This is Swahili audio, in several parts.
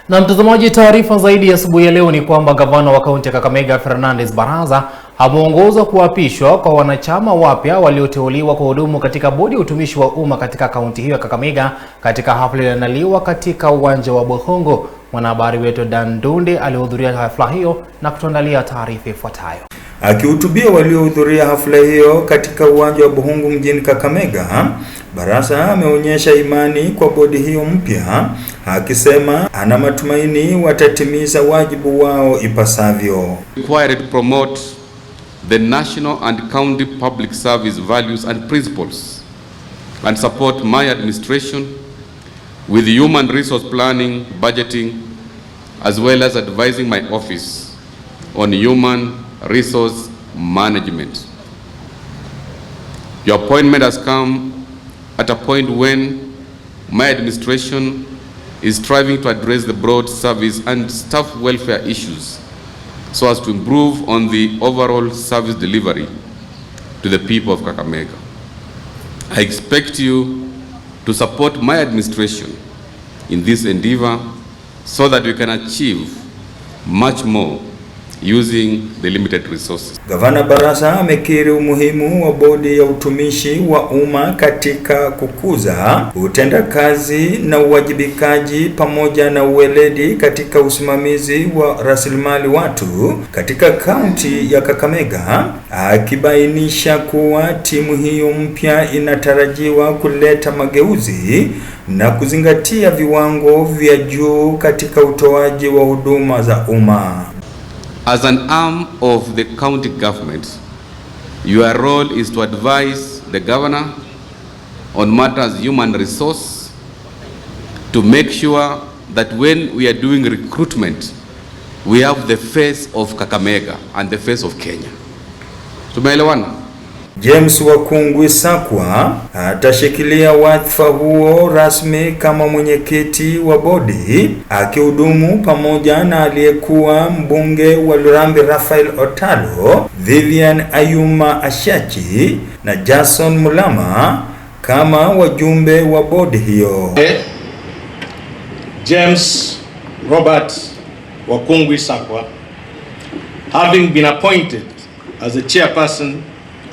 Na mtazamaji, taarifa zaidi asubuhi ya leo ni kwamba gavana wa kaunti ya Kakamega Fernandes Baraza ameongoza kuapishwa kwa wanachama wapya walioteuliwa kuhudumu katika bodi ya utumishi wa umma katika kaunti hiyo ya Kakamega katika hafla iliyoandaliwa katika uwanja wa Bohongo. Mwanahabari wetu Dan Ndunde alihudhuria hafla hiyo na kutuandalia taarifa ifuatayo. Akihutubia waliohudhuria hafla hiyo katika uwanja wa Bohongo mjini Kakamega, Baraza ameonyesha imani kwa bodi hiyo mpya, akisema ana matumaini watatimiza wajibu wao ipasavyo. Required to promote the national and county public service values and principles and support my administration with human resource planning, budgeting, as well as advising my office on human resource management. Your appointment has come at a point when my administration is striving to address the broad service and staff welfare issues so as to improve on the overall service delivery to the people of Kakamega. I expect you to support my administration in this endeavor so that we can achieve much more using the limited resources. Gavana Baraza amekiri umuhimu wa bodi ya utumishi wa umma katika kukuza utendakazi na uwajibikaji pamoja na uweledi katika usimamizi wa rasilimali watu katika kaunti ya Kakamega, akibainisha kuwa timu hiyo mpya inatarajiwa kuleta mageuzi na kuzingatia viwango vya juu katika utoaji wa huduma za umma. As an arm of the county government, your role is to advise the governor on matters human resource, to make sure that when we are doing recruitment, we have the face of Kakamega and the face of Kenya. Tumeelewana? James Wakungwi Sakwa atashikilia wadhifa huo rasmi kama mwenyekiti wa bodi, akihudumu pamoja na aliyekuwa mbunge wa Lurambi Raphael Otalo, Vivian Ayuma Ashachi na Jason Mulama kama wajumbe wa bodi hiyo. James Robert Wakungwi Sakwa, having been appointed as the chairperson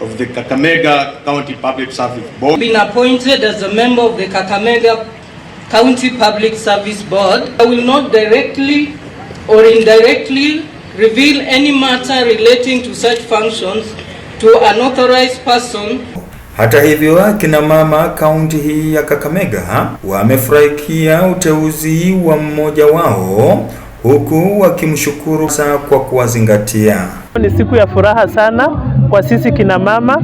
of the Kakamega County Public Service Board. Been appointed as a member of the Kakamega County Public Service Board. I will not directly or indirectly reveal any matter relating to such functions to an authorized person. Hata hivyo, akina mama kaunti hii ya Kakamega wamefurahikia uteuzi wa mmoja wao, huku wakimshukuru sana kwa kuwazingatia. Ni siku ya furaha sana kwa sisi kina mama,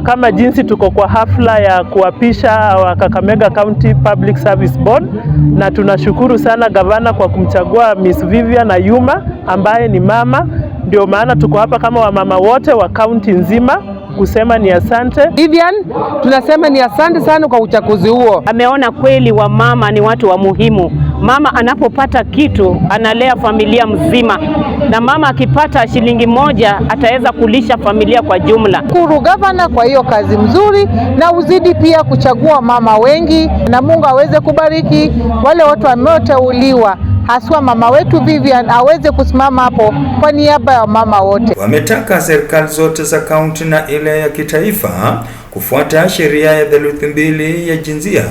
kama jinsi tuko kwa hafla ya kuapisha wa Kakamega County Public Service Board, na tunashukuru sana gavana kwa kumchagua Miss Vivian Ayuma ambaye ni mama. Ndio maana tuko hapa kama wamama wote wa kaunti nzima kusema ni asante. Vivian, tunasema ni asante sana kwa uchaguzi huo. Ameona kweli wa mama ni watu wa muhimu. Mama anapopata kitu analea familia mzima, na mama akipata shilingi moja ataweza kulisha familia kwa jumla. Shukuru gavana kwa hiyo kazi mzuri, na uzidi pia kuchagua mama wengi, na Mungu aweze kubariki wale watu wanaoteuliwa, haswa mama wetu Vivian aweze kusimama hapo kwa niaba ya mama wote. Wametaka serikali zote za kaunti na ile ya kitaifa kufuata sheria ya theluthi mbili ya jinsia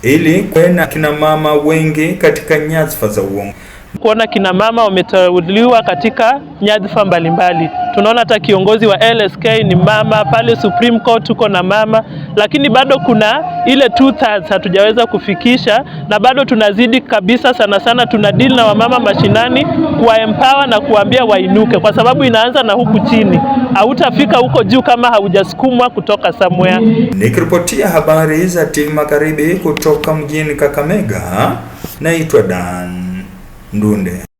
ili kuwe na kina mama wengi katika nyadhifa za uongozi. Kuona kina mama wameteuliwa katika nyadhifa mbalimbali. Tunaona hata kiongozi wa LSK ni mama, pale Supreme Court tuko na mama, lakini bado kuna ile 2/3 hatujaweza kufikisha, na bado tunazidi kabisa. Sana sana tuna deal na wamama mashinani kuwa empower na kuambia wainuke, kwa sababu inaanza na huku chini. Hautafika huko juu kama haujasukumwa kutoka somewhere. Nikiripotia habari za TV Magharibi kutoka mjini Kakamega, naitwa Dan Ndunde.